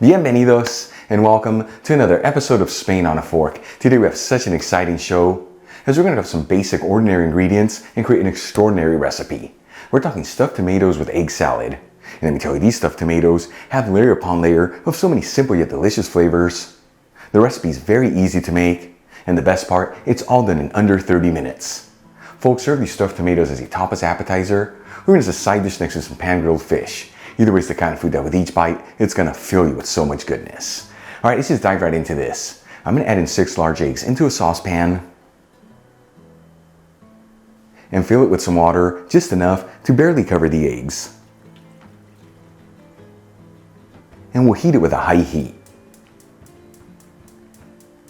Bienvenidos and welcome to another episode of Spain on a Fork. Today we have such an exciting show as we're going to have some basic ordinary ingredients and create an extraordinary recipe. We're talking stuffed tomatoes with egg salad. And let me tell you, these stuffed tomatoes have layer upon layer of so many simple yet delicious flavors. The recipe is very easy to make, and the best part, it's all done in under 30 minutes. Folks, serve these stuffed tomatoes as a tapas appetizer or as a side dish next to some pan-grilled fish. Either way, it's the kind of food that with each bite, it's gonna fill you with so much goodness. All right, let's just dive right into this. I'm gonna add in 6 large eggs into a saucepan and fill it with some water, just enough to barely cover the eggs. And we'll heat it with a high heat.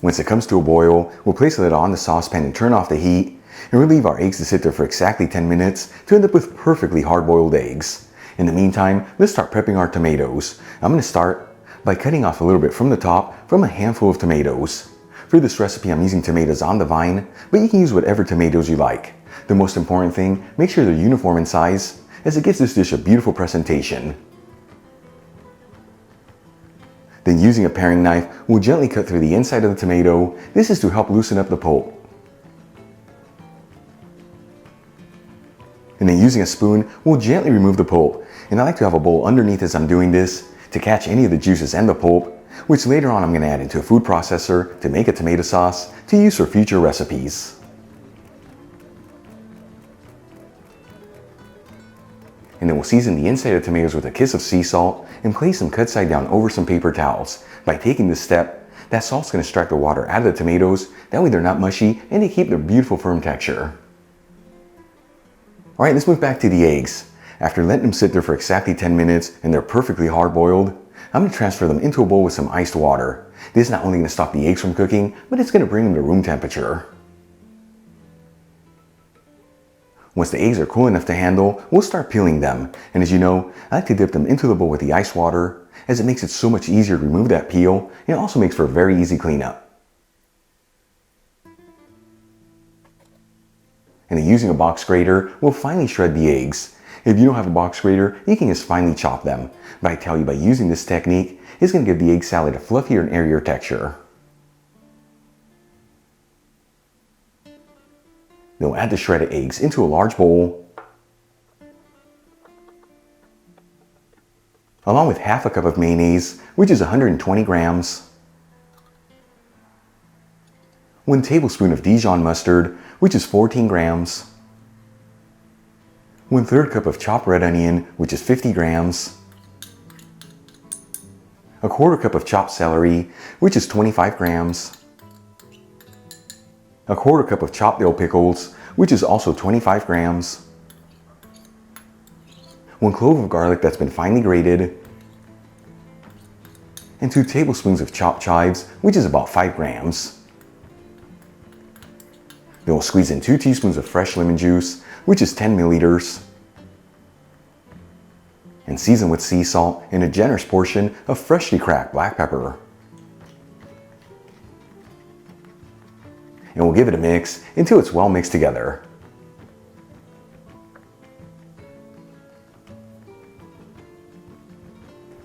Once it comes to a boil, we'll place the lid on the saucepan and turn off the heat, and we'll leave our eggs to sit there for exactly 10 minutes to end up with perfectly hard-boiled eggs. In the meantime, let's start prepping our tomatoes. I'm going to start by cutting off a little bit from the top from a handful of tomatoes. For this recipe, I'm using tomatoes on the vine, but you can use whatever tomatoes you like. The most important thing, make sure they're uniform in size, as it gives this dish a beautiful presentation. Then using a paring knife, we'll gently cut through the inside of the tomato. This is to help loosen up the pulp. And then using a spoon, we'll gently remove the pulp. And I like to have a bowl underneath as I'm doing this to catch any of the juices and the pulp, which later on I'm going to add into a food processor to make a tomato sauce to use for future recipes. And then we'll season the inside of the tomatoes with a kiss of sea salt and place them cut side down over some paper towels. By taking this step, that salt's going to extract the water out of the tomatoes. That way they're not mushy and they keep their beautiful firm texture. Alright, let's move back to the eggs. After letting them sit there for exactly 10 minutes and they're perfectly hard boiled, I'm going to transfer them into a bowl with some iced water. This is not only going to stop the eggs from cooking, but it's going to bring them to room temperature. Once the eggs are cool enough to handle, we'll start peeling them. And as you know, I like to dip them into the bowl with the ice water, as it makes it so much easier to remove that peel, and it also makes for a very easy cleanup. And then using a box grater, we'll finely shred the eggs. If you don't have a box grater, you can just finely chop them. But I tell you, by using this technique, it's going to give the egg salad a fluffier and airier texture. Then we'll add the shredded eggs into a large bowl, along with half a cup of mayonnaise, which is 120 grams, 1 tablespoon of Dijon mustard, which is 14 grams, 1/3 cup of chopped red onion, which is 50 grams, 1/4 cup of chopped celery, which is 25 grams, 1/4 cup of chopped dill pickles, which is also 25 grams, 1 clove of garlic that's been finely grated, and 2 tablespoons of chopped chives, which is about 5 grams. Then we'll squeeze in 2 teaspoons of fresh lemon juice, which is 10 milliliters, and season with sea salt and a generous portion of freshly cracked black pepper. And we'll give it a mix until it's well mixed together.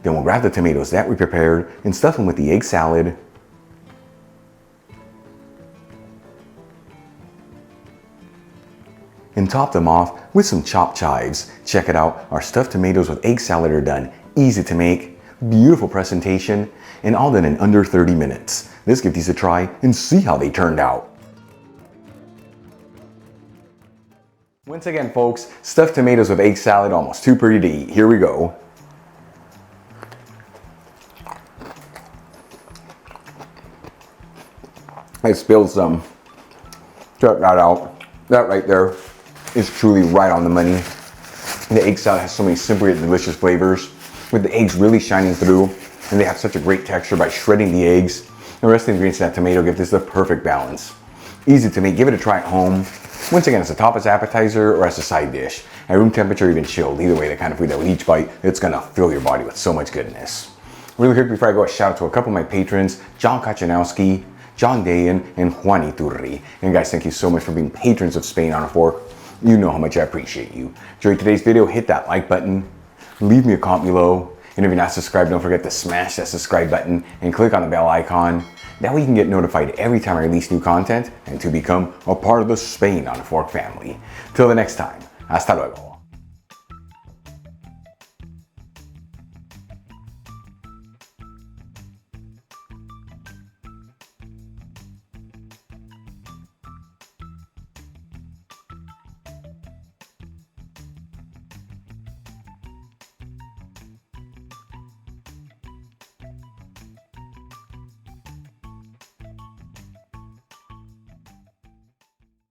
Then we'll grab the tomatoes that we prepared and stuff them with the egg salad. And top them off with some chopped chives. Check it out, our stuffed tomatoes with egg salad are done. Easy to make, beautiful presentation, and all done in under 30 minutes. Let's give these a try and see how they turned out. Once again, folks, stuffed tomatoes with egg salad, almost too pretty to eat. Here we go. I spilled some. Check that out. That right there is truly right on the money. The egg salad has so many simple yet delicious flavors, with the eggs really shining through, and they have such a great texture by shredding the eggs. The rest of the ingredients in that tomato give this the perfect balance. Easy to make, give it a try at home. Once again, as a tapas appetizer or as a side dish. At room temperature, even chilled. Either way, the kind of food that with each bite, it's gonna fill your body with so much goodness. Really quick before I go, a shout out to a couple of my patrons, John Kachanowski, John Dayan, and Juan Iturri. And guys, thank you so much for being patrons of Spain on a Fork. You know how much I appreciate you. Enjoyed today's video, hit that like button, leave me a comment below, And if you're not subscribed, don't forget to smash that subscribe button and click on the bell icon. That way you can get notified every time I release new content and to become a part of the Spain on a Fork family. Till the next time, hasta luego.